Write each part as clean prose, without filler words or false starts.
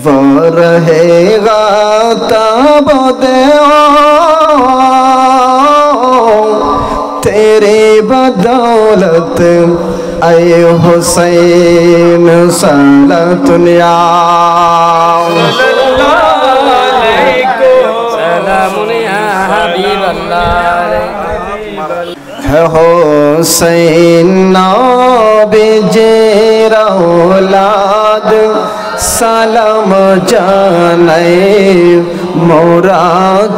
वो रहेगा तब दे तेरी बदौलत ऐ हुसैन सल्लल्लाहु है हुसैन नबीजीर औलाद सलाम जाने मोरा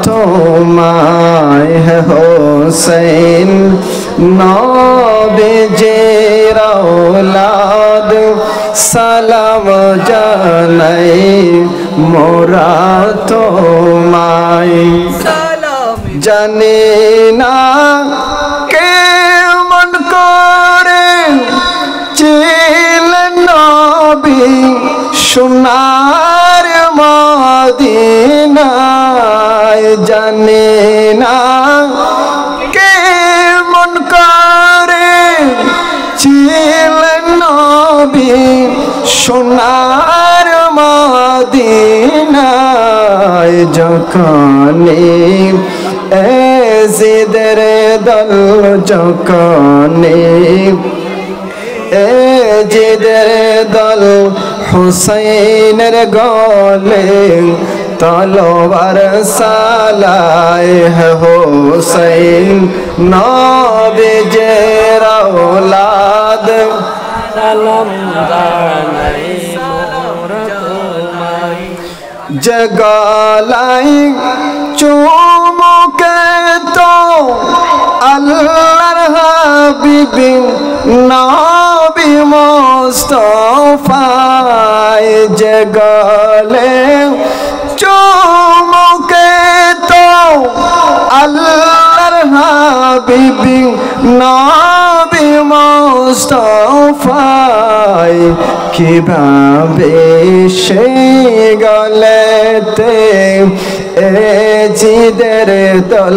तुम्हारे है हुसैन नबीजीर औलाद सलाम जाने मोरा तुम्हारे जाने ना के मन करे चिल नबी সোনার মদিনায় জানে না কে মন করে ছিলেন নবী সোনার মদিনায় যখন এজিদের দল যখন এজিদের দল হুসাইনের গলে তলোয়ার সালায় है हुसैन नबीजीर औलाद सलाम जाने मोरा तुम्हारे जगलाई चुमुके तो अल्लाहर हबीबी नबी मुस्तफाए जगले चुमुके तो अल्लाहर हबीबी नबी मुस्तफाए কিভাবে সেই গলেতে এজিদের দল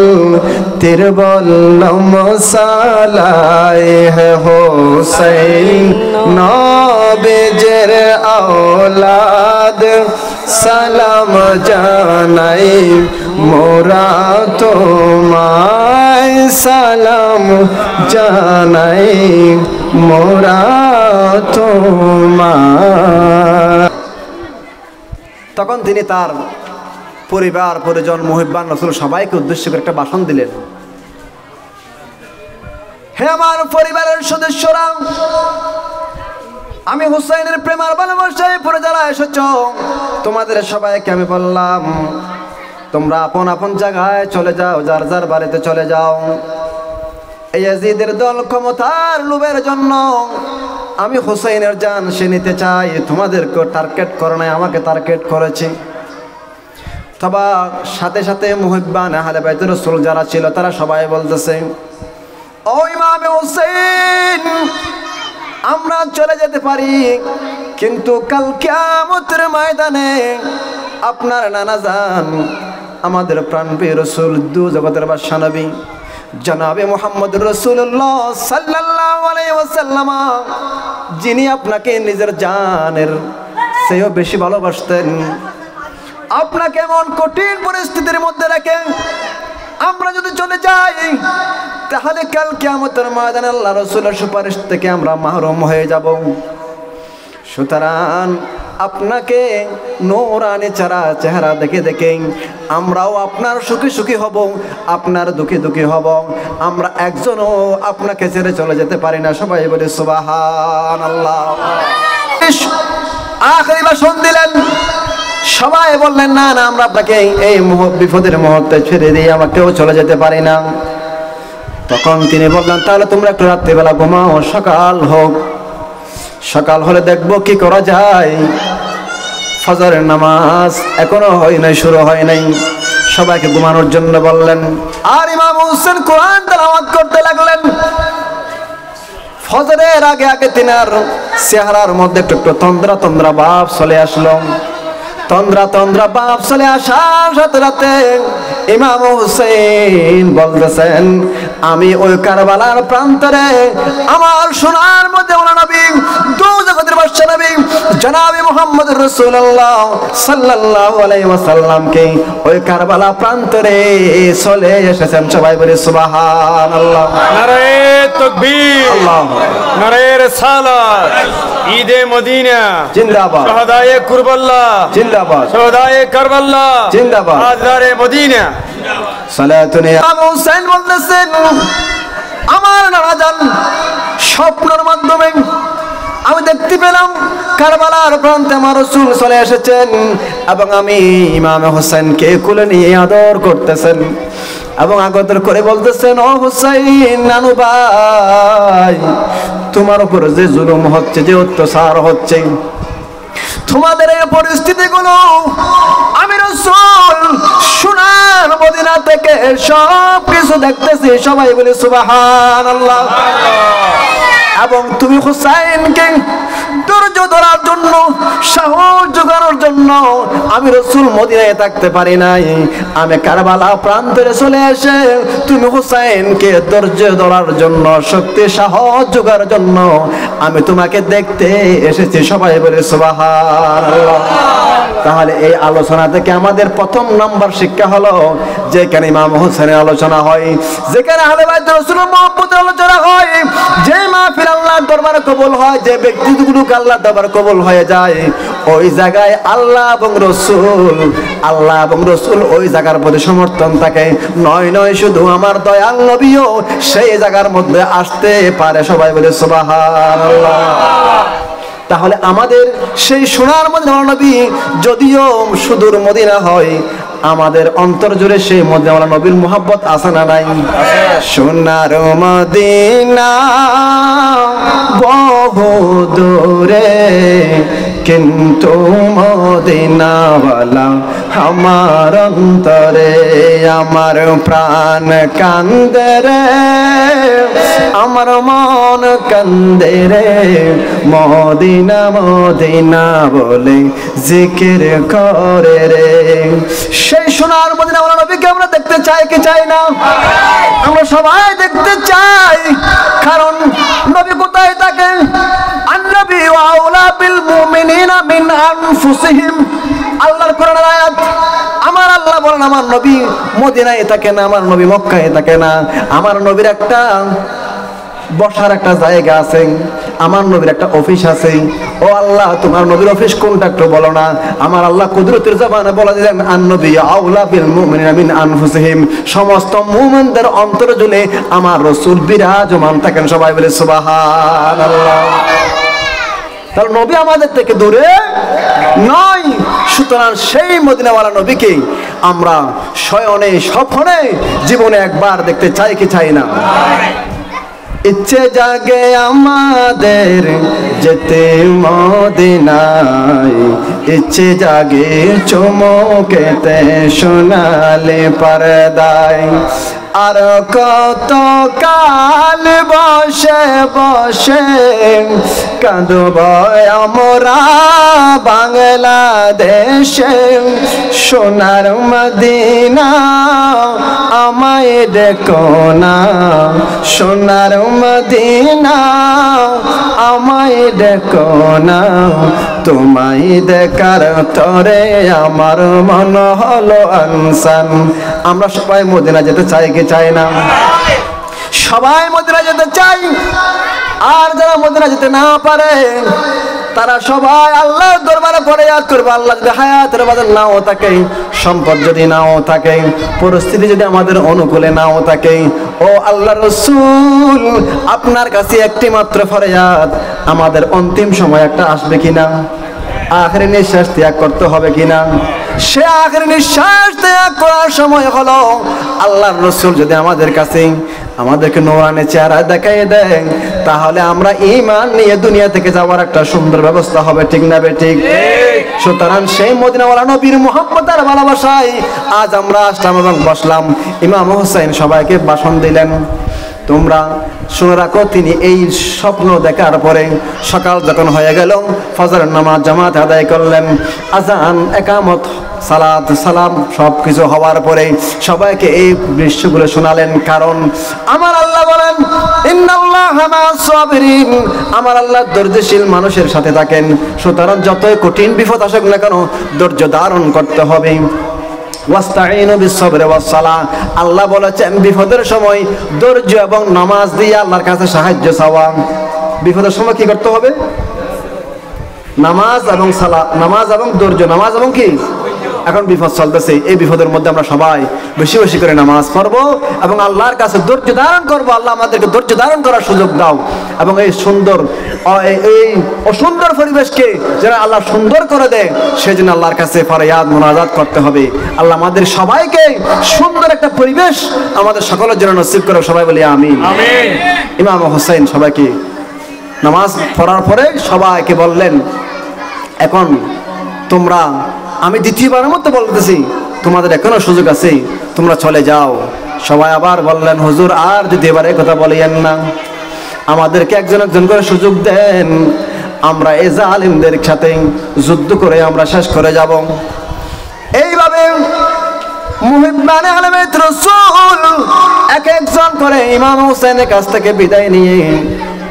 তীর বল্লম সালায় है हुसैन नबीजीर औलाद সালাম জানাই মোরা তোমায় সালাম জানাই মোরা তোমায়। তখন তিনি তার পরিবার পরিজন মুহিব্বান রাসূল সবাইকে উদ্দেশ্য করে একটা ভাষণ দিলেন। হে আমার পরিবারের সদস্যরা, আমি হুসাইনের প্রেম আর ভালোবাসায় পড়ে যারা এসেছো, তোমাদের সবাইকে আমি বললাম তোমরা আপন আপন জায়গায় চলে যাও, যার যার বাড়িতে চলে যাও। এই ইয়াজিদের দল ক্ষমতার লোভের জন্য আমি হুসাইনের জান সে নিতে চাই, তোমাদেরকে টার্গেট করে নাই, আমাকে টার্গেট করেছে। তবে সাথে সাথে মুহিব্বান আহলে বাইতুর রাসূল যারা ছিল তারা সবাই বলতেছে, ও ইমামে হুসাইন, আমরা চলে যেতে পারি, কিন্তু কাল কিয়ামতের ময়দানে আপনার নানা জান আমাদের প্রাণপ্রিয় রাসূল দু জগতের বাদশা নবী জনাবে মুহাম্মদুর রাসূলুল্লাহ সাল্লাল্লাহু আলাইহি ওয়াসাল্লাম, যিনি আপনাকে নিজের জানের চেয়েও বেশি ভালোবাসতেন, আপনাকে এমন কঠিন পরিস্থিতির মধ্যে রেখে আমরা যদি চলে যাই তাহলে কাল কিয়ামতের ময়দানে আল্লাহ রাসূলের সুপারিশ থেকে আমরা মাহরুম হয়ে যাব। সুতরাং আপনাকে নূরানি চেহারা দেখে দেখে আমরাও আপনার সুখী সুখী হব, আপনার দুঃখী দুঃখী হব, আমরা একজনও আপনাকে ছেড়ে চলে যেতে পারি না। সবাই বলে সুবহানাল্লাহ। আখেরি ভাষণ দিলেন, সবাই বললেন না না, আমরা আপনাকে এই বিপদের মুহূর্তে ছেড়ে দিয়ে আমাকেও চলে যেতে পারি না। তখন তিনি বললেন, তাহলে তোমরা একটু রাত্রিবেলা ঘুমাও, সকাল হোক, সকাল হলে দেখবো কি করা যায়। ফজরের নামাজ এখনো হয় নাই, শুরু হয় নাই, সবাইকে ঘুমানোর জন্য বললেন। আর ইমাম হোসেন কোরআন তেলাওয়াত করতে লাগলেন। ফজরের আগে আগে তিনার চেহারার মধ্যে একটু একটু তন্দ্রা তন্দ্রা ভাব চলে আসলো। তন্দ্রা তন্দ্রা ভাব চলে আসার সাথে সাথে ইমাম হুসাইন বলতেছেন, আমি ওই কারবালার প্রান্তরে আমার সোনার মধ্যে ওলা নবী দু রাসূলুল্লাহ সাল্লাল্লাহু আলাইহি ওয়াসাল্লামকে ওই কারবালা প্রান্তরে চলে এসেছেন। সবাই বলে সুবহানাল্লাহ। নারায়ে তাকবীর, আল্লাহু নারায়ে রিসালাত, ঈদে মদিনা জিন্দাবাদ, শাহাদায়ে কুরবাল্লাহ জিন্দাবাদ, শাহাদায়ে কারবাল্লাহ জিন্দাবাদ, হাজরায়ে মদিনা। সালাতুন আবু হুসাইন বলতেছেন, আমার নানা জান স্বপ্নের মাধ্যমে আমি দেখতে পেলাম কারবালার প্রান্তে আমার রাসূল চলে এসেছেন এবং আমি ইমাম হোসেনকে কোলে নিয়ে আদর করতেছেন এবং আদর করে বলতেছেন, ও হুসাইন নানু ভাই, তোমার উপর যে জুলুম হচ্ছে, যে অত্যাচার হচ্ছে, তোমাদের এই পরিস্থিতিগুলো আমি রাসূল সোনার মদিনা থেকে সব কিছু দেখতেছি। সবাই বলে সুবহানাল্লাহ। এবং তুমি হুসাইনকে ধৈর্য ধরার জন্য, সাহস জোগানোর জন্য আমি রাসূল মদিনায় থাকতে পারি নাই। আমি কারবালা প্রান্তরে চলে এসে তুমি হুসাইনকে ধৈর্য ধরার জন্য, শক্তি সাহস জোগানোর জন্য আমি তোমাকে দেখতে এসেছি। সবাই বলে সুবহানাল্লাহ। তাহলে এই আলোচনা থেকে আমাদের প্রথম নাম্বার শিক্ষা হলো, যেখানে ইমাম হোসেনের আলোচনা হয়, যেখানে আহলে বাইত রাসূলের মহব্বতের আলোচনা হয়, যে মাহফিল আল্লাহর দরবারে কবুল হয়, যে ব্যক্তিগুলো আল্লাহর দরবারে কবুল হয়ে যায়, ওই জায়গায় আল্লাহ এবং রাসূল ওই জায়গার প্রতি সমর্থন থাকে। নয় নয় শুধু আমার দয়াল নবীও সেই জায়গার মধ্যে আসতে পারে। সবাই বলে সুবহানাল্লাহ। তাহলে আমাদের সেই সোনার মদিনা নবী যদিও সুদূর মদিনা হয়, আমাদের অন্তর জুড়ে সেই মদিনা নবীর মুহাব্বত আছে না নাই? সোনার মদিনা বহু দূরে, কিন্তু মদিনাওয়ালা আমার অন্তরে। আমার প্রাণ কান্দে রে, আমার মন কান্দে রে, মদিনা মদিনা বলে জিকির করে রে। সেই সোনার মদিনাওয়ালা নবীকে আমরা দেখতে চাই কি চাই না? আমরা সবাই দেখতে চাই। কারণ নবী কোথায় থাকেন? আন-নবী আউলা বিল মুমিনিনা মিন আনফুসিহিম। আল্লাহর কোরআনের আয়াত। আমার আল্লাহ বলেন, আমার নবী মদিনায় থাকে না, আমার নবী মক্কায় থাকে না। আমার নবীর একটা বসার একটা জায়গা আছে, আমার নবীর একটা অফিস আছে। ও আল্লাহ, তোমার নবীর অফিস কোনটা একটু বলো না। আমার আল্লাহ কুদরতের জবানে বলে দিলেন, আন-নবী আউলা বিল মুমিনিনা মিন আনফুসিহিম। সমস্ত মুমিনদের অন্তর জুড়ে আমার রাসূল বিরাজমান থাকেন। সবাই বলে সুবহানাল্লাহ। তাহলে নবী আমাদের থেকে দূরে নয়। সুতরাং সেই মদিনাওয়ালা নবীকে আমরা শয়নে স্বপ্নে জীবনে একবার দেখতে চাই কি চাই না? ইচ্ছে জাগে আমাদের যেতে মদিনায়, ইচ্ছে জাগে চুমুকেতে সোনালি পর্দায়। আর কত কাল বসে বসে কাঁদব আমরা বাংলাদেশে। সোনার মদিনা আমায় দেখো না, সোনার মদিনা আমায় দেখো না। তোমায় দেখার তরে আমার মন হলো আনসান। আমরা সবাই মদিনা যেতে চাই কি চাই না? সবাই মদিনা যেতে চাই। আর যারা মদিনা যেতে না পারে, তারা সবাই আল্লাহর দরবারে ফরিয়াদ করবে। আল্লাহ যদি হায়াতের বাজার নাও থাকে, সম্পদ যদি নাও থাকে, পরিস্থিতি যদি আমাদের অনুকূলে নাও থাকে, ও আল্লাহর রাসূল, আপনার কাছে একটি মাত্র ফরিয়াদ, আমাদের অন্তিম সময় একটা আসবে কিনা? আখেরি নিঃশ্বাস ত্যাগ করতে হবে কিনা? সে আখেরি নিঃশ্বাস ত্যাগ করার সময় হলো আল্লাহর রাসূল যদি আমাদের কাছে আমাদেরকে নূরানি চেহারা দেখাই দেন, তাহলে আমরা ঈমান নিয়ে দুনিয়া থেকে যাওয়ার একটা সুন্দর ব্যবস্থা হবে। ঠিক না বেঠিক? সুতরাং সেই মদিনাওয়ালা নবীর মুহাব্বত আর ভালোবাসায় আজ আমরা আসলাম এবং বসলাম। ইমাম হোসেন সবাইকে ভাষণ দিলেন। তোমরা শুনে রাখো, তিনি এই স্বপ্ন দেখার পরে সকাল যখন হয়ে গেল, ফজরের নামাজ জামাত আদায় করলেন, আজান, একামত, সালাত, সালাম সব কিছু হওয়ার পরে সবাইকে এই দৃশ্যগুলো শোনালেন। কারণ আমার আল্লাহ বলেন, ইন্নাল্লাহ সাবিরিন, আমার আল্লাহ ধৈর্যশীল মানুষের সাথে থাকেন। সুতরাং যতই কঠিন বিপদ আসুক না কেন ধৈর্য ধারণ করতে হবে। ওয়াস্তাঈনু বিস-সাবরি ওয়াস-সালাহ, আল্লাহ বলেছেন বিপদের সময় ধৈর্য এবং নামাজ দিয়ে আল্লাহর কাছে সাহায্য চাওয়া। বিপদের সময় কি করতে হবে? নামাজ এবং সালাত, নামাজ এবং ধৈর্য, নামাজ এবং কি? এখন বিপদ চলতেছে, এই বিপদের মধ্যে আমরা সবাই বেশি বেশি করে নামাজ পড়বো এবং আল্লাহর কাছে ধৈর্য ধারণ করবো। আল্লাহ আমাদেরকে ধৈর্য ধারণ করার সুযোগ দাও এবং এই সুন্দর এই অসুন্দর পরিবেশকে যেন আল্লাহ সুন্দর করে দেয় সেই জন্য আল্লাহর কাছে ফরিয়াদ মুনাজাত করতে হবে। আল্লাহ আমাদের সবাইকে সুন্দর একটা পরিবেশ আমাদের সকলের জন্য নসিব করে, সবাই বলি আমিন। ইমাম হোসেন সবাইকে নামাজ পড়ার পরে সবাইকে বললেন, এখন তোমরা, আমি দ্বিতীয়বারের মতো বলতেছি, তোমাদের এখনো সুযোগ আছে, তোমরা চলে যাও। সবাই আবার বললেন, হুজুর আর দ্বিতীয়বার এই কথা বলিয়েন না, আমাদেরকে একজন একজন করে সুযোগ দেন, আমরা এই জালিমদের সাথে যুদ্ধ করে আমরা শেষ করে যাব। এইভাবে মুহিব্বানে আহলে বাইত রাসূল এক একজন করে ইমাম হোসেনের কাছ থেকে বিদায় নিয়ে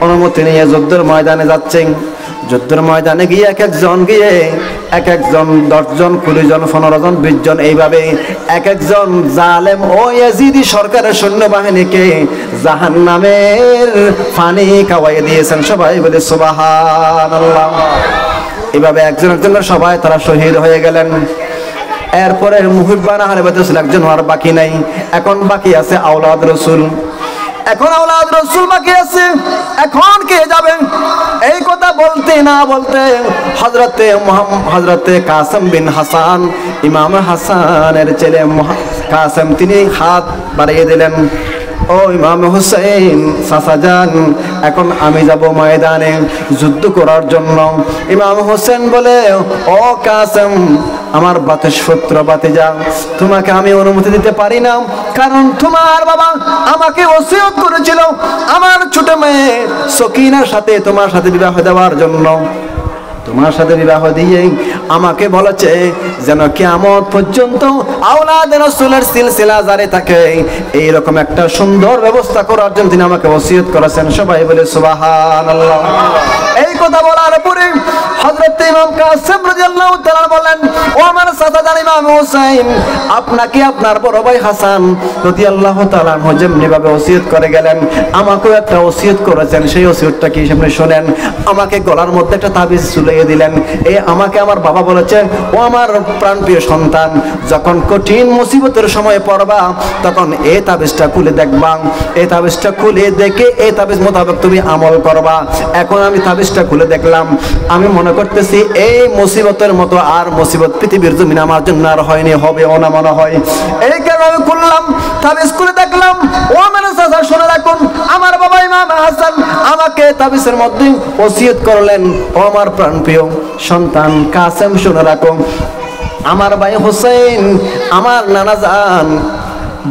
অনুমতি নিয়ে যুদ্ধের ময়দানে যাচ্ছেন। যুদ্ধের ময়দানে গিয়ে এক একজন 10 জন 20 জন 15 জন 20 জন এইভাবে এক একজন জালেম ও ইয়াজিদি সরকারের সৈন্যবাহিনীকে জাহান্নামের পানি খাওয়াইয়ে দিয়েছেন। সবাই বলে সুবহানাল্লাহ। এইভাবে একজন একজন করে সবাই তারা শহীদ হয়ে গেলেন। এরপরে মুহিব্বানে আহলে বাইত রাসূল একজন আর বাকি নাই, এখন বাকি আছে আওলাদ রাসূল। এখন আওলাদ রাসূল বাকি আছে, এখন কে যাবেন? এই কথা বলতে না বলতে হযরতে কাসেম বিন হাসান, ইমাম হাসানের ছেলে কাসেম, তিনি হাত বাড়িয়ে দিলেন, ও ইমাম হোসেন চাচা যান, এখন আমি যাব ময়দানে যুদ্ধ করার জন্য। ইমাম হোসেন বলে, ও কাসেম, আমার বাতিসপুত্র বাতিজা, তোমাকে আমি অনুমতি দিতে পারি না, কারণ তোমার বাবা আমাকে ওসিয়ত করেছিল আমার ছোট মেয়ে সকিনার সাথে তোমার সাথে বিবাহ দেওয়ার জন্য। তোমার সাথে বিবাহ দিয়ে আমাকে বলেছে যেন কিয়ামত পর্যন্ত আওলাদ রাসূলের সিলসিলা জারি থাকে, এইরকম একটা সুন্দর ব্যবস্থা করার জন্য তিনি আমাকে ওসিয়ত করেছেন। সবাই বলে সুবহানাল্লাহ। এই কথা বলার পরে হযরত ইমাম কাসেম রাদিয়াল্লাহু তাআলা বলেন, ও আমার চাচা ইমাম হোসেন, আপনাকে আপনার বড় ভাই হাসান রাদিয়াল্লাহু তাআলা যেমনি ভাবে ওসিয়ত করে গেলেন, আমাকেও একটা ওসিয়ত করেছেন। সেই ওসিয়তটা কি সামনে শুনেন। আমাকে গলার মধ্যে একটা তাবিজ ঝুলিয়ে দিলেন। এই আমাকে আমার বাবা বলেছে, ও আমার প্রাণপ্রিয় সন্তান, যখন কঠিন মুসিবতের সময় পড়বা তখন এই তাবিজটা খুলে দেখবা, এই তাবিজটা খুলে দেখে এই তাবিজ মোতাবেক তুমি আমল করবা। এখন আমি তাবিজটা খুলে দেখলাম, আমি মনে করতেছি এই মুসিবতের মতো আর মুসিবত পৃথিবীর জমিনে আমার জন্য আর হয়নি, হবেও না মনে হয়। এই কারণে আমি খুললাম, তাবিজ খুলে দেখলাম। ও আমার চাচা শুনে রাখুন, আমার বাবা ইমাম হাসান আমাকে তাবিজের মধ্যে ওসিয়ত করলেন, ও আমার প্রাণপ্রিয় সন্তান কাসেম শুনে রাখো, আমার ভাই হোসেন, আমার নানা জান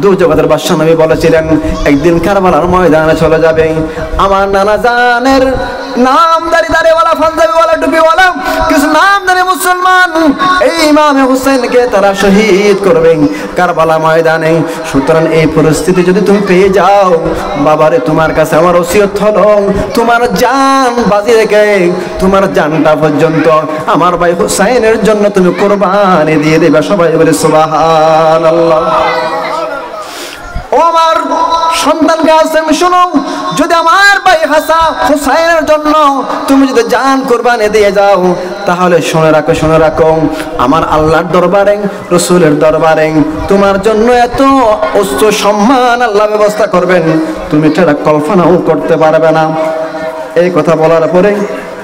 দু জগতের বাদশা নবী বলেছিলেন একদিন কারবালার ময়দানে চলে যাবে। আমার নানা জানের নামদারি দাড়িওয়ালা, পাঞ্জাবিওয়ালা, টুপিওয়ালা কিছু নামদারি মুসলমান এই ইমাম হোসেনকে তারা শহীদ করবেন কারবালা ময়দানে। সুতরাং এই পরিস্থিতি যদি তুমি পেয়ে যাও, বাবারে তোমার কাছে আমার ওসিয়ত হলো, তোমার জান বাজি রেখে তোমার জানটা পর্যন্ত আমার ভাই হোসেনের জন্য তুমি কুরবানি দিয়ে দেবে। সবাই বলে সুবহানাল্লাহ। ও আমার সন্তান কাসেম শোনো, যদি আমার ভাই হাসান হুসাইনের জন্য তুমি যদি জান কুরবানি দিয়ে যাও, তাহলে শুনে রাখো আমার আল্লাহর দরবারে, রাসূলের দরবারে তোমার জন্য এত উচ্চ সম্মান আল্লাহ ব্যবস্থা করবেন, তুমি এটা কল্পনাও করতে পারবে না। এই কথা বলার পরে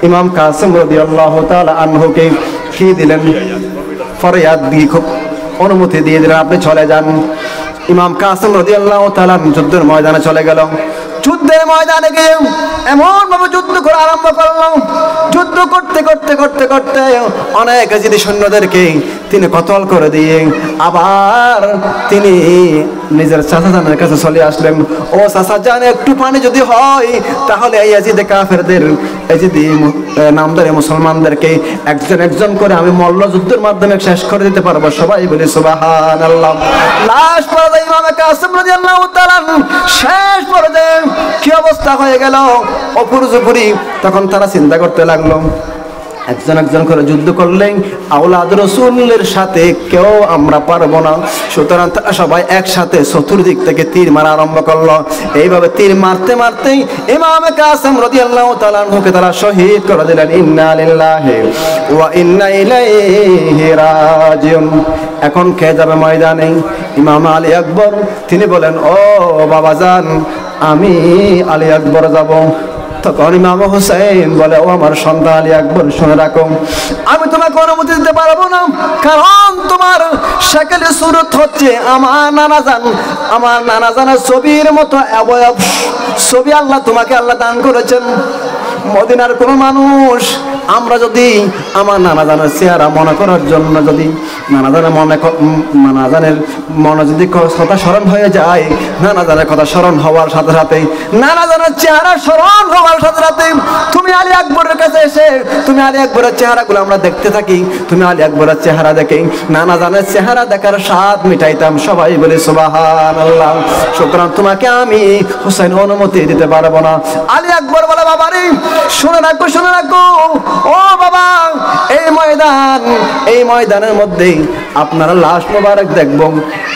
ইমাম কাসেম রাদিয়াল্লাহু তাআলা আনহুকে কি দিলেন? ফরিয়াদ দিয়ে খুব অনুমতি দিয়ে দিলেন, আপনি চলে যান। ইমাম কাসেম রাদিয়াল্লাহু তাআলা যুদ্ধের ময়দানে চলে গেল। যুদ্ধের ময়দানে গিয়ে এমন ভাবে যুদ্ধ করা আরম্ভ করলো, যুদ্ধ করতে করতে করতে করতে অনেক ইয়াজিদি সৈন্যদেরকে তিনি কতল করে দিয়ে আবার তিনি নিজের চাচা জানের কাছে চলে আসলেন। ও চাচা জান, একটু পানি যদি হয় তাহলে এই ইয়াজিদ কাফেরদের, ইয়াজিদি নামদারি মুসলমানদেরকে একজন একজন করে আমি মল্লযুদ্ধের মাধ্যমে শেষ করে দিতে পারবো। সবাই বলি সুবহানাল্লাহ। লাশ পর্যায়ে ইমাম কাসিম রাদিয়াল্লাহু তাআলা শেষ পর্যায়ে কি অবস্থা হয়ে গেল অপুরজুপুরি। তখন তারা চিন্তা করতে লাগলো, একজন একজন করে যুদ্ধ করলেন, আওলাদ রাসূলের সাথে কেউ আমরা পারবো না। সুতরাং তারা সবাই একসাথে চতুর্দিক থেকে তীর মারা আরম্ভ করলো। এইভাবে তীর মারতে মারতে ইমাম কাসিম রাদিয়াল্লাহু তাআলা আনহুকে তারা শহীদ করে দিলেন। ইন্না লিল্লাহি ওয়া ইন্না ইলাইহি রাজিউন। এখন কে যাবে ময়দানে? ইমাম আলী আকবর। তিনি বলেন, ও বাবাজান, আমি আলী আকবর যাব। তখন ইমাম হুসাইন বলে, ও আমার সন্তান আলী আকবর, শুনে রাখো, আমি তোমাকে অনুমতি দিতে পারবো না, কারণ তোমার শাকিল সুরত হচ্ছে আমার নানাজান। আমার নানাজানের ছবির মতো অবয়ব ছবি আল্লাহ তোমাকে আল্লাহ দান করেছেন। মদিনার কোনো মানুষ আমরা যদি আমার নানাজানের চেহারা মনে করার জন্য যদি নানাজানের মনে যদি কথা স্মরণ হয়ে যায়, নানাজানের কথা স্মরণ হওয়ার সাথে সাথে, নানাজানের চেহারা স্মরণ হওয়ার সাথে সাথে তুমি আলী আকবরের কাছে এসে তুমি আলী আকবরের চেহারাগুলো আমরা দেখতে থাকি, তুমি আলী আকবরের চেহারা দেখে নানাজানের চেহারা দেখার স্বাদ মিটাইতাম। সবাই বলে সুবহানাল্লাহ। সুতরাং তোমাকে আমি হুসাইন অনুমতি দিতে পারবো না। আলী আকবর বলে, বাবা রে, শুনে রাখো, শুনে রাখো, ও বাবা, এই ময়দানের মধ্যে আপনারা লাশ মোবারক দেখব,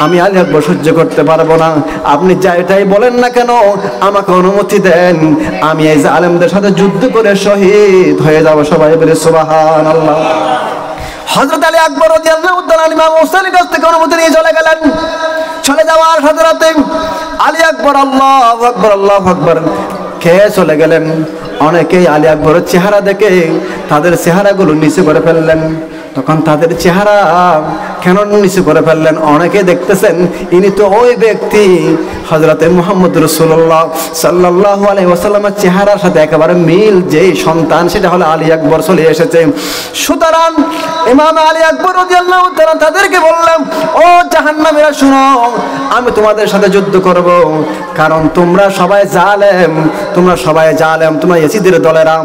আমি আলী আকবর সহ্য করতে পারবো না। আপনি যাইটাই বলেন না কেন, আমাকে অনুমতি দেন, আমি এই জালেমদের সাথে যুদ্ধ করে শহীদ হয়ে যাব। সবাই বলে সুবহানাল্লাহ। হযরত আলী আকবর রাদিয়াল্লাহু তাআলা ইমাম হুসাইনের কাছ থেকে অনুমতি নিয়ে চলে গেলেন। চলে যাওয়ার সাথে সাথে আলী আকবর আল্লাহু আকবার, আল্লাহু আকবার খেয়ে চলে গেলেন। অনেকেই আলী আকবরের চেহারা দেখে তাদের চেহারাগুলো নিচু করে ফেললেন। তখন তাদের চেহারা কেন নিচু করে ফেললেন? অনেকে দেখতেছেন ইনি তো ওই ব্যক্তি হযরতে মুহাম্মদ রাসূলুল্লাহ সাল্লাল্লাহু আলাইহি ওয়াসাল্লামের চেহারার সাথে একেবারে মিল, যেই সন্তান সেটা হলো আলী আকবর চলে এসেছে। সুতরাং ইমাম আলী আকবর রাদিয়াল্লাহু তাআলা তাদেরকে বললেন, ও জাহান্নামীরা শুনো, আমি তোমাদের সাথে যুদ্ধ করব, কারণ তোমরা সবাই জালেম, তোমরা সবাই জালেম, তোমরা ইয়াজিদের দলেরা,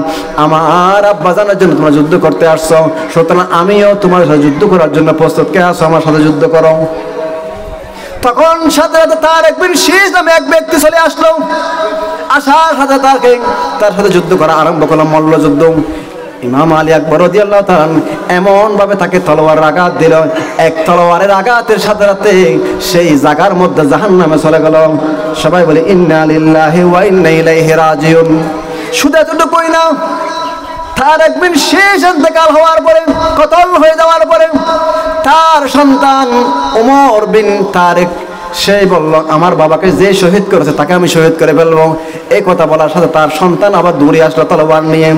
আমার আব্বাজানের জন্য তোমরা যুদ্ধ করতে আসছো। সুতরাং আমিও তোমার সাথে যুদ্ধ করার জন্য প্রস্তুত, কে আসো আমার সাথে যুদ্ধ করো। তখন সাথে সাথে তার একদিন শেষ নামে এক ব্যক্তি চলে আসলো। আসার সাথে তার সাথে যুদ্ধ করা আরম্ভ করলো, মল্লযুদ্ধ। ইমাম আলী আকবর রাদিয়াল্লাহু তাআলা এমন ভাবে তাকে তলোয়ারের আঘাত দিল, এক তলোয়ারের আঘাতের সাথে সাথে সেই জায়গার মধ্যে জাহান্নামে চলে গেল। সবাই বলে ইন্না লিল্লাহি ওয়া ইন্না ইলাইহি রাজিউন। শুধু এতটুকুই না, তার একদিন শেষ ইন্তেকাল হওয়ার পরে, কতল হয়ে যাওয়ার পরে, তার সন্তান ওমর বিন তারেক সেই বলল, আমার বাবাকে যে শহীদ করেছে তাকে আমি শহীদ করে ফেলবো। এই কথা বলার সাথে তার সন্তান আবার দৌড়ে আসলো তলোয়ার নিয়ে।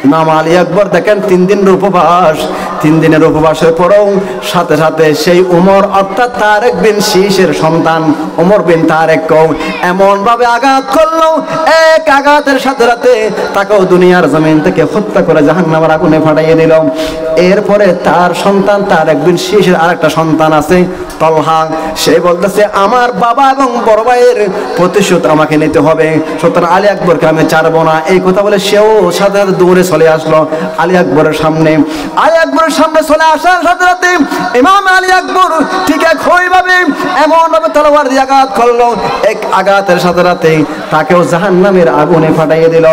ইমাম আলী আকবর দেখেন 3 দিনের উপবাস, 3 দিনের উপবাসের পরেও সাথে সাথে সেই উমর অর্থাৎ তারেক বিন শীশের সন্তান ওমর বিন তারেকও এমন ভাবে আঘাত করলো, এক আঘাতের সাথে সাথে তাকেও দুনিয়ার জমিন থেকে হত্যা করে জাহান্নামের আগুনে ফাটাইয়ে দিল। এরপরে তার সন্তান তারেক বিন শীশের আরেকটা সন্তান আছে তলহা, সে বলতেছে আমার বাবা এবং বড় ভাইয়ের প্রতিশোধ আমাকে নিতে হবে, সুতরাং আলী আকবরকে আমি ছাড়বো না। এই কথা বলে সেও সাথে সাথে দৌড়ে চলে আসলো আলী আকবরের সামনে। আলী আকবরের সামনে চলে আসার সাথে সাথে ইমাম আলী আকবর ঠিক একইভাবে এমন ভাবে তলোয়ার দিয়ে আঘাত করলো, এক আঘাতের সাথে সাথে তাকেও জাহান্নামের আগুনে ফাটাইয়ে দিল।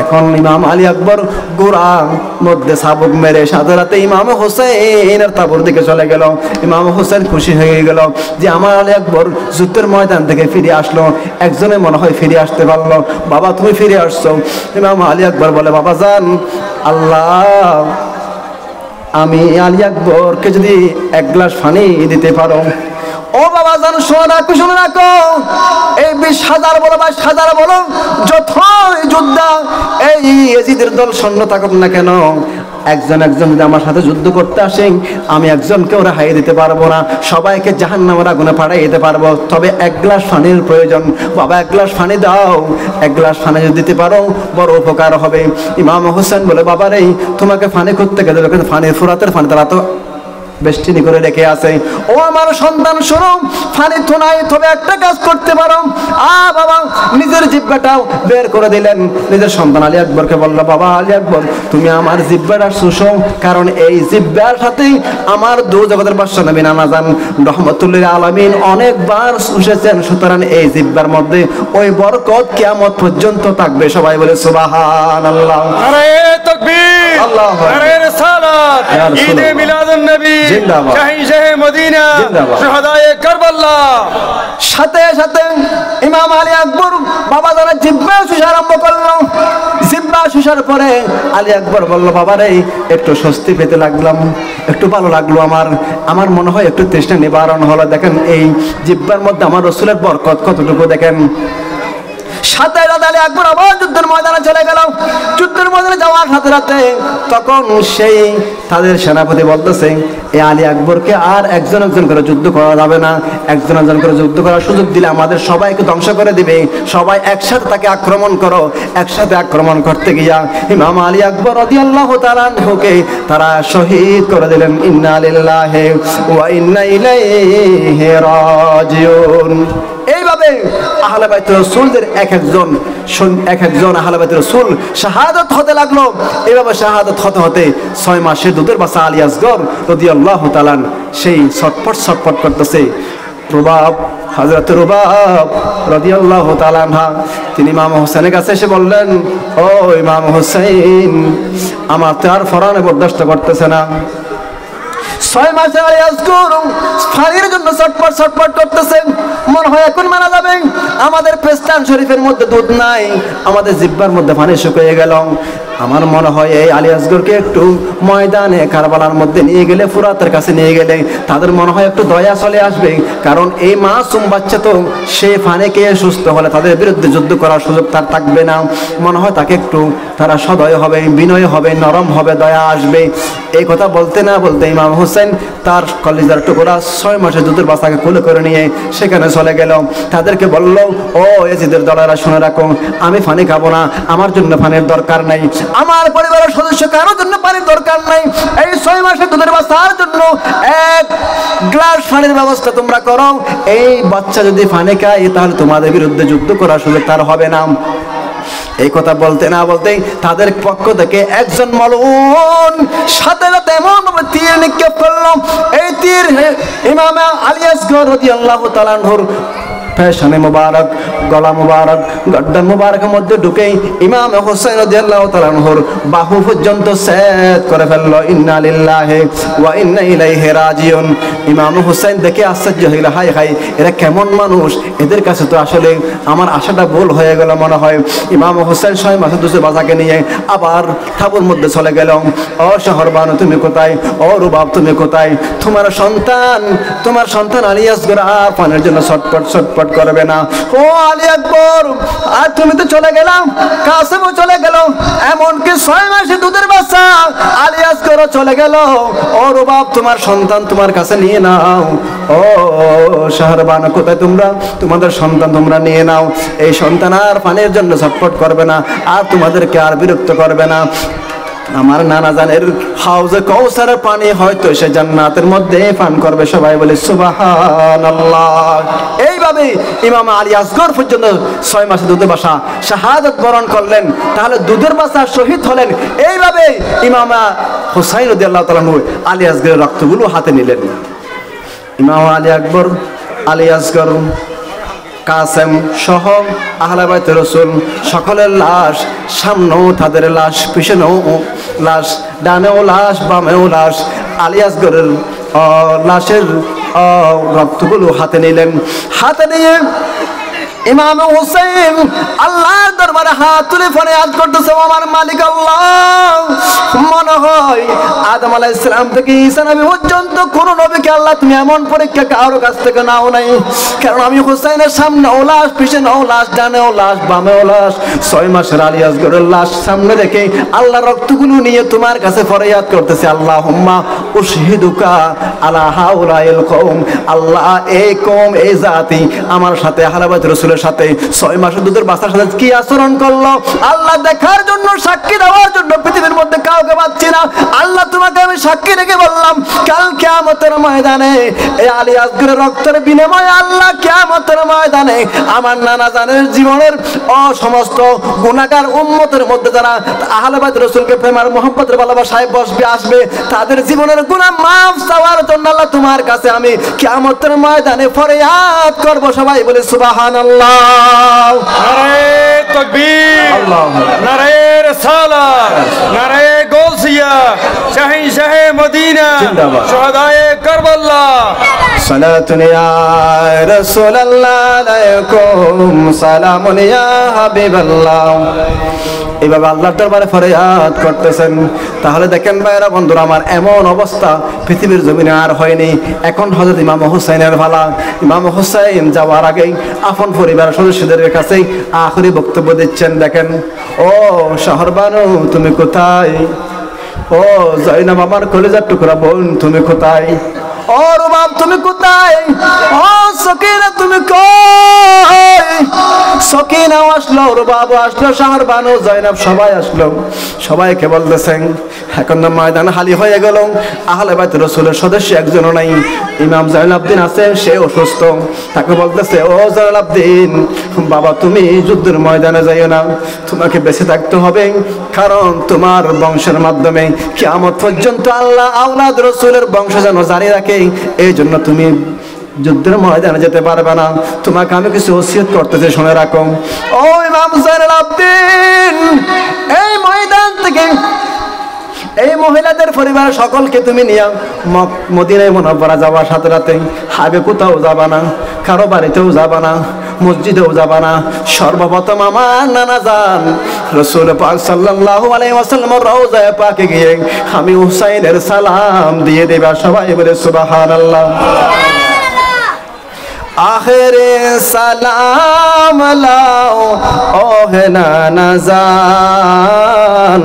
এখন ইমাম আলী আকবর গোড়ার মধ্যে চাবুক মেরে সাথে সাথে ইমাম হোসেনের তাঁবুর দিকে চলে গেল। ইমাম হোসেন খুশি হয়ে গেল যে আমার আলী আকবর যুদ্ধের ময়দান থেকে ফিরে আসলো, একজনে মনে হয় ফিরে আসতে পারলো। বাবা তুমি ফিরে আসছো। ইমাম আলী আকবর বলে, বাবা যান, আল্লাহ আমি আলী আকবরকে যদি 1 গ্লাস পানি দিতে পারো। ও বাবা জান, শোনো রাখো, শোনো রাখো, এই 20,000 বলো 22,000 বলো, যতই যোদ্ধা এই ইয়াজিদের দল সৈন্য থাকুক না কেন, একজন একজন যদি আমার সাথে যুদ্ধ করতে আসে, আমি একজনকেও রেহাই দিতে পারবো না, সবাইকে জাহান্নামের আগুনে পাঠিয়ে দিতে পারবো, তবে 1 গ্লাস পানির প্রয়োজন। বাবা 1 গ্লাস পানি দাও, 1 গ্লাস পানি যদি দিতে পারো বড় উপকার হবে। ইমাম হোসেন বলে, বাবা রে, তোমাকে পানি করতে গেলে কিন্তু পানির ফুরাতের পানি তারা তো বেষ্টনী করে রেখে আছে। ও আমার সন্তান শোনো, ফানি তো নাই, তবে একটা কাজ করতে পারো। বাবা নিজের জিহ্বাটাও বের করে দিলেন। নিজের সন্তান আলী আকবরকে বলল, বাবা আলী আকবর, তুমি আমার জিহ্বাটা শুষো, কারণ এই জিহ্বার সাথেই আমার দু জগতের বাদশা নবী নানাজান রহমতুল্লিল আলামিন অনেকবার শুষেছেন। সুতরাং এই জিহ্বার মধ্যে ওই বরকত কিয়ামত পর্যন্ত থাকবে। সবাই বলে সুবহানাল্লাহ। নারায়ে তাকবীর, আল্লাহু আকবার। নারায়ে রিসালাত, ইয়া রাসূলুল্লাহ। ঈদে মিলাদুন নবী, জিন্দাবাদ। শাহে মদিনা, জিন্দাবাদ। শুহাদায়ে কারবাল্লাহ। সাথে সাথে ইমাম আলী আকবর বাবা যারা জিহ্বা শুষা আরম্ভ করলো। জিহ্বা শুষার পরে আলী আকবর বলল, বাবা রে, একটু স্বস্তি পেতে লাগলাম, একটু ভালো লাগলো। আমার মনে হয় একটু তৃষ্ণা নিবারণ হলো। দেখেন এই জিহ্বার মধ্যে আমার রসুলের বরকত কতটুকু দেখেন। সাথে সাথে আলী আকবর আবার যুদ্ধের ময়দানে চলে গেল। যুদ্ধের ময়দানে যাওয়ার সাথে সাথে তখন সেই তাদের সেনাপতি বলতেছে, এই আলী আকবরকে আর একজন একজন করে যুদ্ধ করা যাবে না। একজন একজন করে যুদ্ধ করার সুযোগ দিলে আমাদের সবাইকে ধ্বংস করে দিবে। সবাই একসাথে তাকে আক্রমণ করো। একসাথে আক্রমণ করতে গিয়া ইমাম আলী আকবর রাদিয়াল্লাহু তাআলা আনহুকে তারা শহীদ করে দিলেন। ইন্না লিল্লাহি ওয়া ইন্না ইলাইহি রাজিউন। এইভাবে আহলে বাইত রাসূলদের এক একজন আহলে বাইত রাসূল শাহাদাত হতে লাগলো। এইভাবে শাহাদাত হতে হতে 6 মাসের দুধের বাচ্চা আলী আসগর রাদিয়াল্লাহু তাআলা সেই ছটফট করতেছে। হযরত রুবাব রাদিয়াল্লাহু তাআলা আনহা তিনি ইমাম হোসেনের কাছে এসে বললেন, ও ইমাম হোসেন, আমার তো আর ফরমানে বরদাস্ত করতেছে না। 6 মাসে আলী আসগর ফানির জন্য ছটফট করতেছেন। মনে হয় এখন মারা যাবে। আমাদের পেস্তান শরীফের মধ্যে দুধ নাই, আমাদের জিহ্বার মধ্যে পানি শুকিয়ে গেল। আমার মনে হয় এই আলী আসগরকে একটু ময়দানে কারবালার মধ্যে নিয়ে গেলে, ফুরাতের কাছে নিয়ে গেলে তাদের মনে হয় একটু দয়া চলে আসবে। কারণ এই মাসুম বাচ্চা তো, সে ফানেকে সুস্থ হলে তাদের বিরুদ্ধে যুদ্ধ করার সুযোগ তার থাকবে না। মনে হয় তাকে একটু তারা সদয় হবে, বিনয় হবে, নরম হবে, দয়া আসবে। এই কথা বলতে না বলতে ইমাম হোসেন তার কলিজার টুকরা 6 মাসের দুধের বাচ্চাকে কোলে করে নিয়ে সেখানে চলে গেল। তাদেরকে বলল, ও এজিদের দলেরা শুনে রাখো, আমি পানি খাবো না, আমার জন্য পানির দরকার নাই, আমার পরিবারের সদস্য কারোর জন্য পানির দরকার নাই। এই 6 মাসের দুধের বাচ্চার জন্য 1 গ্লাস পানির ব্যবস্থা তোমরা করো। এই বাচ্চা যদি পানি খায় তাহলে তোমাদের বিরুদ্ধে যুদ্ধ করার সুযোগ তার হবে না। এই কথা বলতে না বলতেই তাদের পক্ষ থেকে একজন মালউন সাথে সাথে এমন তীর নিক্ষেপ করলো। এই তীর ইমাম আলী আসগর রাদিয়াল্লাহু তাআলা আনহুর পেশানে মুবারক, গলা মুবারক, গর্দান মুবারকের মধ্যে ঢুকেই ইমাম হোসেন রাদিয়াল্লাহু তাআলা আনহুর বাহু পর্যন্ত ছেদ করে ফেললো। ইন্না লিল্লাহি ওয়া ইন্না ইলাইহি রাজিউন। ইমাম হোসেন দেখে আশ্চর্য হইল, হায় হায়, এরা কেমন মানুষ, এদের কাছে তো আসলে আমার আশাটা ভুল হয়ে গেল মনে হয়। ইমাম হোসেন 6 মাসের দুধের বাচ্চাকে নিয়ে আবার তাঁবুর মধ্যে চলে গেল। ও শহরবানু তুমি কোথায়? ও রুবাব তুমি কোথায়? তোমার সন্তান আলী আসগর আর পানের জন্য ছটফট করবে না। ও আলী আকবর, আর তুমি তো চলে গেলাম, কাসেমও চলে গেল, এমনকি 6 মাসের দুধের বাচ্চা আলী আসগরও চলে গেল। ও রুবাব, তোমার সন্তান তোমার কাছে নিয়ে নাও। ও শাহরবানু কোথায় তোমরা? তোমাদের সন্তান তোমরা নিয়ে নাও। এই সন্তান আর পানির জন্য ছটফট করবে না, আর তোমাদেরকে আর বিরক্ত করবে না। আমার নানা জানের হাউজে কাউসারের পানি হয়তো সে জান্নাতের মধ্যে পান করবে। সবাই বলে সুবহানাল্লাহ। এইভাবে ইমাম আলী আসগর পর্যন্ত 6 মাসে দুধের বাচ্চা শাহাদাত বরণ করলেন। তাহলে দুধের বাচ্চা শহীদ হলেন। এইভাবে ইমাম হুসাইন রাদিয়াল্লাহু তাআলা আলী আসগরের রক্তগুলো হাতে নিলেন। ইমাম আলী আকবর, আলী আসগর, কাসেম সহ আহলে বাইত রাসূল সকলের লাশ, সামনেও তাদের লাশ, পিছনেও লাশ, ডানেও লাশ, বামেও লাশ। আলী আসগরের লাশের রক্তগুলো হাতে নিলেন। হাতে নিয়ে ইমাম হুসাইন আল্লাহর দরবারে হাত তুলে ফরিয়াদ করতেছে, আমার মালিক আল্লাহ, মনে হয় আদম আলাইহিস সালাম থেকে ঈসা নবী পর্যন্ত কোন নবীকে আল্লাহ তুমি এমন পরীক্ষা কারো কাছ থেকে নাও নাই। কারণ আমি হুসাইনের সামনে ও লাশ, পিছনে ও লাশ, ডানে ও লাশ, বামে ও লাশ, 6 মাসের আলী আসগরের লাশ সামনে রেখে আল্লাহ রক্তগুলো নিয়ে তোমার কাছে ফরিয়াদ করতেছে, আল্লাহুম্মা উশহিদুকা আলা হাউলাইল কওম। আল্লাহ, এই কওম, এই জাতি আমার সাথে আহলে বাইত রাসূলের সাথে 6 মাসের দুধের বাচ্চার সাথে কি আচরণ করলো আল্লাহ দেখার জন্য, সাক্ষী দেওয়ার জন্য পৃথিবীর মধ্যে কাউকে পাচ্ছি না। আল্লাহ, তোমাকে আমি সাক্ষী রেখে বললাম, কাল কিয়ামতের ময়দানে এই আলী আসগরের রক্তের বিনিময়ে আল্লাহ কিয়ামতের ময়দানে আমার নানা জানের জীবনের সমস্ত গুনাহগার উম্মতের মধ্যে যারা আহলে বাইত রাসূলকে প্রেম আর মুহাব্বতের ভালোবাসায় বসবে আসবে, তাদের জীবনের গুনাহ মাফ চাওয়ার জন্য আল্লাহ তোমার কাছে আমি কিয়ামতের ময়দানে ফরিয়াদ করব। সবাই বলে সুবহানাল্লাহ। নারে তাকবীর, আল্লাহু আকবার। নারে রিসালাত, নারে গৌসিয়া, শাহে মদিনা, জিন্দাবাদ। শুহাদায়ে কারবালা। সালাতুন ইয়া রাসূলুল্লাহ আলাইকুম, সালামুন ইয়া হাবিবাল্লাহ। এইভাবে আল্লাহর দরবারে ফরিয়াদ করতেছেন। তাহলে দেখেন ভাইরা বন্ধুরা আমার, এমন অবস্থা পৃথিবীর জমিনে আর হয়নি। এখন হযরত ইমাম হুসাইনের ভালা, ইমাম হুসাইন যাওয়ার আগেই আপন পরিবার সদস্যদের কাছে আখেরি বক্তব্য দিচ্ছেন। দেখেন, ও শহরবানু তুমি কোথায়? ও জয়নাব আমার কলিজার টুকরা বোন তুমি কোথায়? ও রুবাব তুমি কোথায়? ও সকিনা তুমি কই? সকিনাও আসলো, রুবাবও আসলো, শাহরবানু, জয়নাব সবাই আসলো। সবাইকে বলতেছেন এখন তো ময়দান খালি হয়ে গেল, আহলে বাইত রাসূলের সদস্য একজনও নাই। ইমাম জয়নাবউদ্দিন আছে, সে অসুস্থ। তাকে বলতেছে, ও জয়নাবউদ্দিন বাবা তুমি যুদ্ধের ময়দানে যাইও না, তোমাকে বেঁচে থাকতে হবে, কারণ তোমার বংশের মাধ্যমে কিয়ামত পর্যন্ত আল্লাহ আওলাদ রাসূলের বংশ যেন জারি রাখে, এই জন্য তুমি যুদ্ধের ময়দানে যেতে পারবে না। তোমাকে আমি কিছু ওসিয়ত করতেছি, শুনে রাখো। ও ইমাম জয়নাবউদ্দিন, এই ময়দান থেকে এই মহিলাদের পরিবার সকলকে তুমি নিয়ে মদিনায় মুনাওয়ারা যাওয়ার সাথে রাতে আগে কোথাও যাবা না, কারো বাড়িতেও যাবা না, মসজিদেও যাবা না। সর্বপ্রথম আমার নানা জান রাসূল পাক সাল্লাল্লাহু আলাইহি ওয়াসাল্লামের রওজায়ে পাকে গিয়ে আমি হুসাইনের সালাম দিয়ে দেবা। সবাই বলে সুবহানাল্লাহ। আখেরে সালাম লাও ও হে নানা জান,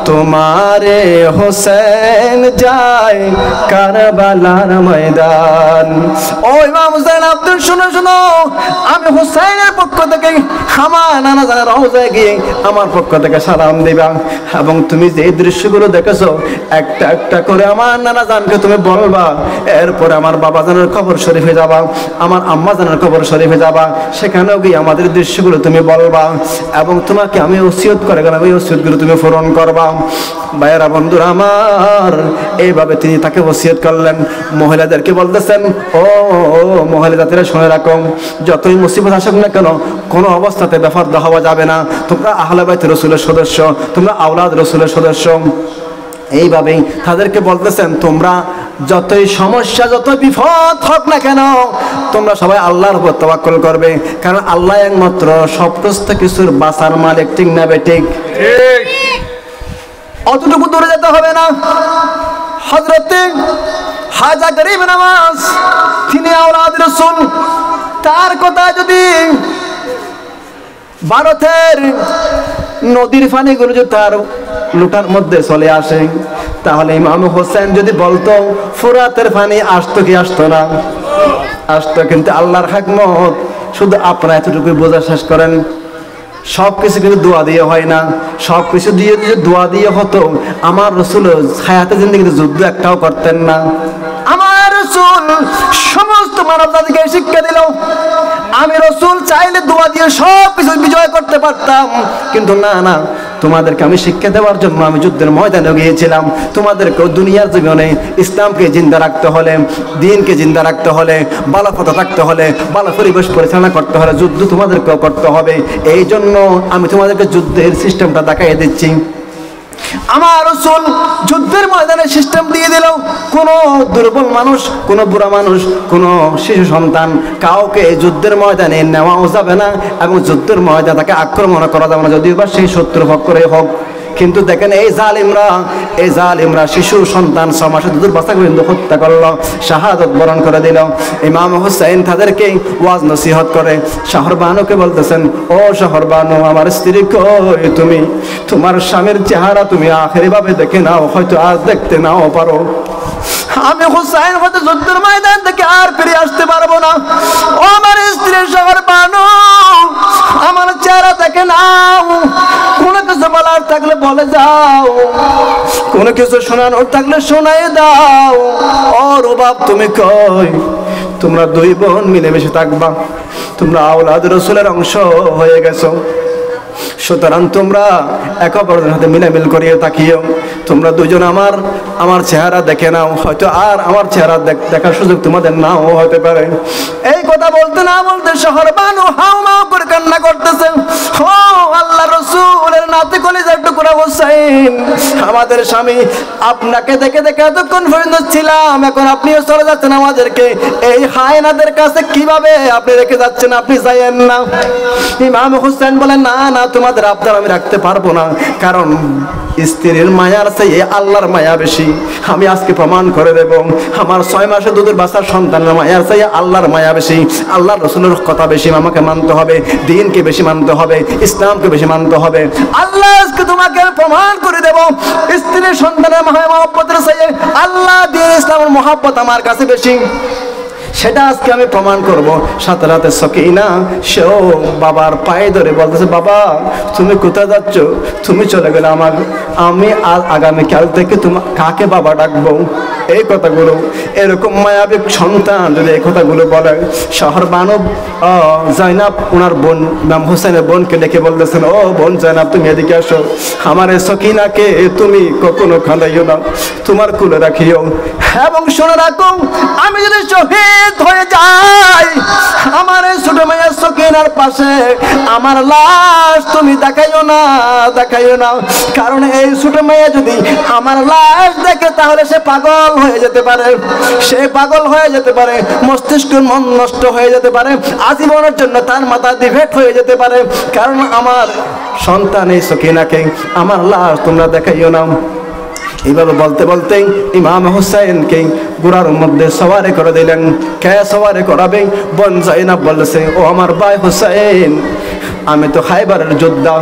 তোমারে হোসেন যায় কারবালার ময়দান। ও ইমাম জয়নাবউদ্দিন শুনো শুনো, আমি হোসেনের পক্ষ থেকে আমার নানা জানের রওজায় গিয়ে আমার পক্ষ থেকে সালাম দিবা, এবং তুমি যে দৃশ্যগুলো দেখেছো একটা একটা করে আমার নানা জানকে তুমি বলবা। এরপরে আমার বাবা জানের কবর শরীফে যাবা, আমার আম্মা জানের কবর শরীফে যাবা, সেখানেও গিয়ে আমাদের দৃশ্যগুলো তুমি বলবা, এবং তোমাকে আমি ওসিয়ত করে গেলাম, এই ওসিয়তগুলো তুমি পূরণ করবা। ভাইয়েরা বন্ধুরা আমার, এইভাবে তিনি তাকে ওসিয়ত করলেন। মহিলাদেরকে বলতেছেন, ও মহিলা জাতিরা শুনে রাখো, যতই মুসিবত আসুক না কেন কোনো অবস্থাতে বেফারদ হওয়া যাবে না। তোমরা আহলে বাইত রাসূলের সদস্য, তোমরা আওলাদ রাসূলের সদস্য। এইভাবেই তাদেরকে বলতেছেন, তোমরা যতই সমস্যা যত বিপদ হোক না কেন তোমরা সবাই আল্লাহর উপর তাওয়াক্কুল করবে, কারণ আল্লাহ একমাত্র সমস্ত কিছুর বাঁচার মালিক। ঠিক না বেঠিক? ঠিক। অতটুকু দূরে যেতে হবে না। হযরত খাজা গরিব নওয়াজ, তিনি আওলাদ রাসূল, তার কথা যদি ভারতের নদীর পানিগুলো যদি তার লোটার মধ্যে চলে আসে, তাহলে ইমাম হোসেন যদি বলতো ফুরাতের পানি আসতো কি আসতো না? আসতো। কিন্তু আল্লাহর হিকমত শুধু আপনারা এতটুকুই বোঝা শেষ করেন, সবকিছু কিন্তু দোয়া দিয়ে হয় না। সবকিছু দিয়ে যদি দোয়া দিয়ে হতো, আমার রাসূল হায়াতে জিন্দেগিতে যুদ্ধ একটাও করতেন না। আমার রাসূল সমস্ত মানব জাতিকে শিক্ষা দিল, আমি রাসূল চাইলে দোয়া দিয়ে সবকিছু বিজয় করতে পারতাম, কিন্তু না না, তোমাদেরকে আমি শিক্ষা দেওয়ার জন্য আমি যুদ্ধের ময়দানে গিয়েছিলাম। তোমাদেরকেও দুনিয়ার জীবনে ইসলামকে জিন্দা রাখতে হলে, দ্বীনকে জিন্দা রাখতে হলে, ভালো পথে থাকতে হলে, ভালো পরিবেশ পরিচালনা করতে হলে যুদ্ধ তোমাদেরকেও করতে হবে। এই জন্য আমি তোমাদেরকে যুদ্ধের সিস্টেমটা দেখাই দিচ্ছি। আমার রাসূল যুদ্ধের ময়দানে সিস্টেম দিয়ে দিল, কোন দুর্বল মানুষ, কোন বুড়া মানুষ, কোন শিশু সন্তান কাউকে যুদ্ধের ময়দানে নেওয়াও যাবে না, এবং যুদ্ধের ময়দানে তাকে আক্রমণ করা যাবে না, যদিও বা সেই শত্রু পক্ষে হোক। কিন্তু দেখেন এই জালিমরা শিশু সন্তান 6 মাসে দুধের বাচ্চা কিন্তু হত্যা করলো, শাহাদত বরণ করে দিল। ইমাম হুসাইন তাদেরকে ওয়াজ নসিহত করে শাহরবানুকে বলতেছেন, ও শাহরবানু, আমার স্ত্রী কই তুমি? তোমার স্বামীর চেহারা তুমি আখেরি ভাবে দেখে নাও, হয়তো আজ দেখতে নাও পারো। আমি হুসাইন হয়তো যুদ্ধের ময়দান থেকে আর ফিরে আসতে পারবো না। ও আমার স্ত্রী শাহরবানু, আমার চেহারা দেখে নাও, কোনো কিছু বলার থাকলে বলে যাও, কোনো কিছু শোনানোর থাকলে শোনাই দাও। ও রুবাব তুমি কই? তোমরা দুই বোন মিলেমিশে থাকবা, তোমরা আওলাদ রাসূলের অংশ হয়ে গেছো, সুতরাং তোমরা একে অপরের সাথে মিলামিল করিয়ে তাকিও। তোমরা দুজন আমার চেহারা দেখে নাও, হয়তো আর আমার চেহারা দেখার সুযোগ তোমাদের নাও হতে পারে। এই কথা বলতে না বলতে শহর বানু হাউমাউ করে কান্না করতেছে। ও আল্লাহ রাসূলের নাতি কলিজার টুকরা হুসাইন, আমাদের স্বামী, আপনাকে দেখে দেখে এতক্ষণ পর্যন্ত ছিলাম, এখন আপনিও চলে যাচ্ছেন আমাদেরকে এই হায়নাদের কাছে, কিভাবে আপনি রেখে যাচ্ছেন? আপনি যাইয়েন না। ইমাম হুসাইন বলেন, না না, তোমাদের আবদার আমি রাখতে পারবো না, কারণ স্ত্রীর মায়ার চেয়ে আল্লাহর মায়া বেশি। আমি আজকে প্রমাণ করে দেব, আমার 6 মাসে দুধের বাচ্চার সন্তানের মায়ার চেয়ে আল্লাহর মায়া বেশি। আল্লাহ রসুলের কথা বেশি আমাকে মানতে হবে, দ্বীনকে বেশি মানতে হবে, ইসলামকে বেশি মানতে হবে। আল্লাহ আজকে তোমাকে প্রমাণ করে দেব, স্ত্রীর সন্তানের মায়া মহব্বতের চেয়ে আল্লাহ, দ্বীন, ইসলামের মহব্বত আমার কাছে বেশি। সেটা আজকে আমি প্রমাণ করব। সাথে রাতে সকিনা সেও বাবার পায়ে ধরে বলতেছে, বাবা তুমি কোথায় যাচ্ছ? তুমি চলে গেলে আমি আগামীকাল থেকে কাকে বাবা ডাকবো? এই কথাগুলো, এরকম মায়াবিক সন্তান যদি এই কথাগুলো বলে, শহর বানব জয়নাব ওনার বোন ইমাম হোসেনের বোনকে ডেকে বলতেছেন, ও বোন জয়নাব তুমি এদিকে আসো, আমার এই সকিনাকে তুমি কখনো খাঁদাইও না, তোমার কুলে রাখিও, এবং শুনে রাখো আমি যদি শহীদ হয়ে যাই, আমার এই ছোট মেয়ের সকিনার পাশে আমার লাশ তুমি দেখাইও না, দেখাইও না। কারণ এই ছোট মেয়ে যদি আমার লাশ দেখে তাহলে সে পাগল হয়ে যেতে পারে, সে পাগল হয়ে যেতে পারে, মস্তিষ্কের মন নষ্ট হয়ে যেতে পারে, আজীবনের জন্য তার মাথা ডিফেক্ট হয়ে যেতে পারে। কারণ আমার সন্তান এই সকিনাকে আমার লাশ তোমরা দেখাইও না। এইভাবে বলতে বলতে ইমাম হুসাইনকে ঘোড়ার মধ্যে সওয়ারি করে দিলেন। কে সওয়ারি করাবে? বোন জয়নাব বলেছে, ও আমার ভাই হুসাইন, আমি তো খাইবারের যোদ্ধা,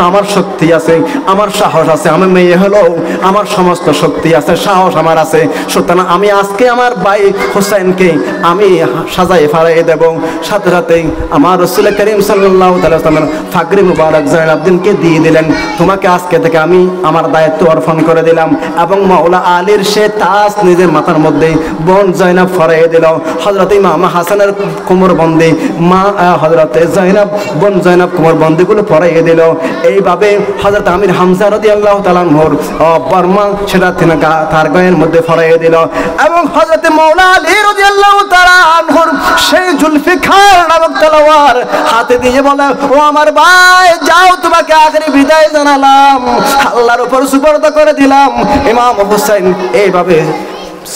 আমার শক্তি আছে, আমার সাহস আছে, আমি মেয়ে হলো আমার সমস্ত শক্তি আছে, সাহস আমার আছে, সুতরাং আমি আজকে আমার ভাই হুসাইনকে আমি সাজাই ফারাই দেব। সাথে সাথেই আমার রাসূল করিম সাল্লাল্লাহু আলাইহি ওয়াসাল্লাম ফাকরি মুবারক জয়নাবদ্দিনকে দিয়ে দিলেন, তোমাকে আজকে থেকে আমি আমার দায়িত্ব অর্পণ করে দিলাম। এবং মাওলা আলীর সে তাজ নিজের মাথার মধ্যে বোন জয়নাব ফরাই দিল। হযরত ইমাম হাসানের কোমর বন্দী মা হযরতে জয়নাব, বোন জয়নাব কোমর বন্দীগুলো পরাইয়ে দিল। এইভাবে হযরত আমির হামজা রাদিয়াল্লাহু তাআলা আনহুর বর্মা সেটা তিনি তার গায়ের মধ্যে পরাইয়ে দিল। এবং হযরত মাওলা আলী রাদিয়াল্লাহু তাআলা আনহুর সেই জুলফিকার নামক তলোয়ার হাতে দিয়ে বলে, ও আমার ভাই যাও, তোমাকে আখেরি বিদায় জানালাম, আল্লাহর উপর সুপর্দ করে দিলাম। ইমাম হুসাইন এইভাবে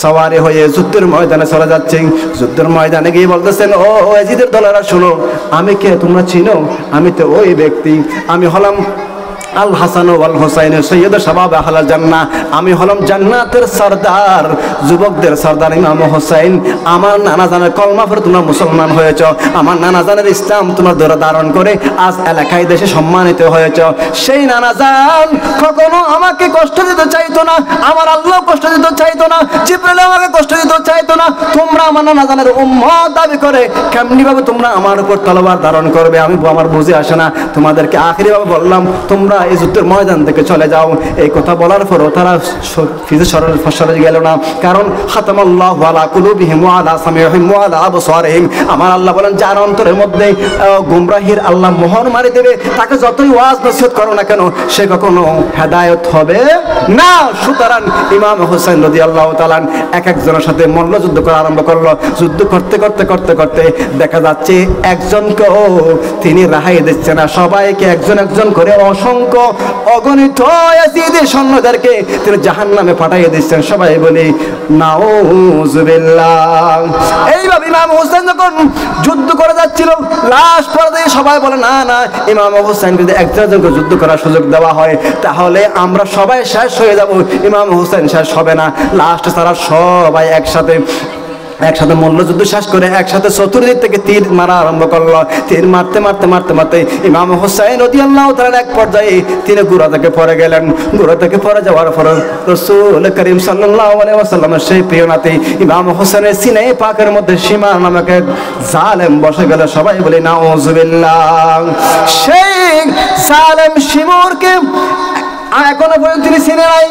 সওয়ারি হয়ে যুদ্ধের ময়দানে চলে যাচ্ছে। যুদ্ধের ময়দানে গিয়ে বলতেছেন, ও ইয়াজিদের দলেরা শোনো, আমি কে তোমরা চিনো? আমি তো ওই ব্যক্তি, আমি হলাম আল হাসান ওয়াল হুসাইন সৈয়দ শাবাব আহলাল জান্নাহ, আমি হলাম জান্নাতের সরদার, যুবকদের সরদার ইমাম হুসাইন। আমার নানা জানের কলমা পড়ে তোমরা মুসলমান হয়েছ, আমার নানা জানের ইসলাম তোমার দ্বারা ধারণ করে আজ এলাকায় দেশে সম্মানিত হয়েছ। সেই নানা জান কখনো আমাকে কষ্ট দিতে চাইতো না, আমার আল্লাহ কষ্ট দিতে চাইতো না, জিবরাইল আমাকে কষ্ট দিতে চাইতো না। তোমরা আমার নানা জানের উম্মত দাবি করে কেমনি ভাবে তোমরা আমার উপর তলোয়ার ধারণ করবে? আমার বুঝে আসে না। তোমাদেরকে আখেরি ভাবে বললাম, তোমরা এই যুদ্ধের ময়দান থেকে চলে যাও। এই কথা বলার পরও তারা ফিরে সরে গেল না, কারণ খাতামাল্লাহু আলা কুলুবিহিম ওয়া আলা সামিইহিম ওয়া আলা আবসারিহিম, আমার আল্লাহ বলেন যার অন্তরের মধ্যে গুমরাহির আল্লাহ মোহর মারি দেবে, তাকে যতই ওয়াজ নসিহত করো না কেন সে কখনো হেদায়েত হবে না। সুতরাং ইমাম হুসাইন রাদিয়াল্লাহু তাআলা এক একজনের সাথে মল্লযুদ্ধ করা আরম্ভ করলো। যুদ্ধ করতে করতে করতে করতে দেখা যাচ্ছে একজনকেও তিনি রাহাই দিচ্ছে না, সবাইকে একজন একজন করে অসংখ্য অগণিত ইয়াজিদের সৈন্যদেরকে তিনি জাহান্নামে পাঠিয়ে দিচ্ছেন। সবাই বলি নাউযুবিল্লাহ। এইভাবে ইমাম হোসেন যখন যুদ্ধ করে যাচ্ছিল, লাশ পরে দিয়ে সবাই বলে না না, ইমাম হোসেন যদি একজনকে যুদ্ধ করার সুযোগ দেওয়া হয় তাহলে আমরা সবাই শেষ হয়ে যাব, ইমাম হোসেন শেষ হবে না। লাস্ট তারা সবাই একসাথে মল্লযুদ্ধ শেষ করে একসাথে চতুর্দিক থেকে তীর মারা আরম্ভ করলো। তীর মারতে মারতে মারতে মারতে ইমাম হুসাইন রাদিয়াল্লাহু তাআলা এক পর্যায়ে তিনি ঘোড়া থেকে পড়ে গেলেন। ঘোড়া থেকে পড়ে যাওয়ার পর রাসূল করিম সাল্লাল্লাহু আলাইহি ওয়াসাল্লামের সেই প্রিয় নাতি ইমাম হুসাইনের সিনাই পাকের মধ্যে সীমা নামক এক জালেম বসে গেল। সবাই বলে নাউযুবিল্লাহ। সেই জালেম শিমুরকে এখনো পর্যন্ত তিনি চিনে নাই।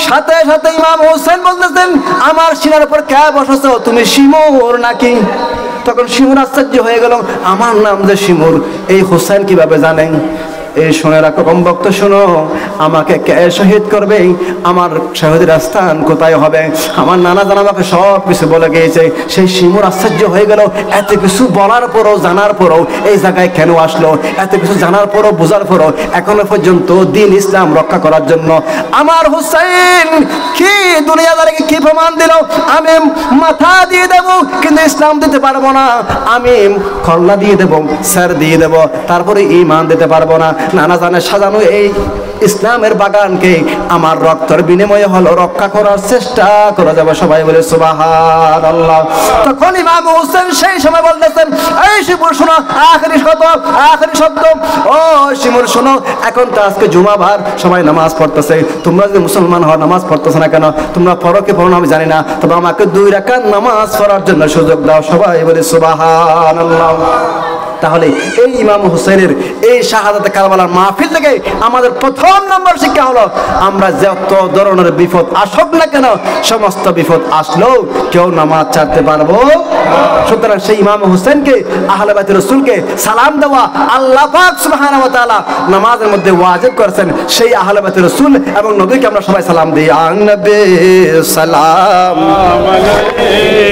সাথে সাথে ইমাম হোসেন বলতেছেন, আমার সিনার উপর কে বসেছ, তুমি শিমুর নাকি? তখন শিমুর আশ্চর্য হয়ে গেল, আমার নাম যে শিমুর, এই হোসেন কিভাবে জানেন? এই শুনে রাখো কমবক্ত, শোনো, আমাকে কে শহীদ করবে, আমার শহীদের স্থান কোথায় হবে, আমার নানা জান আমাকে সব কিছু বলে গিয়েছে। সেই শিমুর আশ্চর্য হয়ে গেল, এত কিছু বলার পরও, জানার পরও এই জায়গায় কেন আসলো? এত কিছু জানার পরও, বোঝার পরও এখনো পর্যন্ত দিন ইসলাম রক্ষা করার জন্য আমার হুসাইন কি দুনিয়াদারকে কি প্রমাণ দিল? আমি মাথা দিয়ে দেব কিন্তু ইসলাম দিতে পারবো না, আমি খল্লা দিয়ে দেব, স্যার দিয়ে দেব, তারপরে ঈমান দিতে পারবো না। নানা জানে সাজানো এই ইসলামের বাগানকে আমার রক্তের বিনিময়ে হলো রক্ষা করার চেষ্টা করা যাবে। সবাই বলে সুবহানাল্লাহ। তখন ইমাম হোসেন সেই সময় বলতেছেন, এই শিমুর শোনো, আখেরি শব্দ, ও শিমুর শোনো, এখন তো আজকে জুমাবার, সবাই নামাজ পড়তেছে, তোমরা যদি মুসলমান হও নামাজ পড়তেছো না কেন? তোমরা পড়ো কি পড়ো না আমি জানি না, তবে আমাকে 2 রাকাত নামাজ পড়ার জন্য সুযোগ দাও। সবাই বলে সুবহানাল্লাহ। তাহলে এই ইমাম হুসাইনের এই শাহাদাতে কারবালার মাহফিল থেকে আমাদের প্রথম নম্বর শিক্ষা হলো, আমরা যত ধরনের বিপদ আসুক না কেন, সমস্ত বিপদ আসলেও কেউ নামাজ ছাড়তে পারবো। সুতরাং সেই ইমাম হুসাইনকে, আহলে বাইত রাসূলকে সালাম দেওয়া আল্লাহ পাক সুবহানাহু ওয়া তাআলা নামাজের মধ্যে ওয়াজিব করেছেন। সেই আহলে বাইত রাসূল এবং নবীকে আমরা সবাই সালাম দিই। আন নবী সালাম আলাইহি।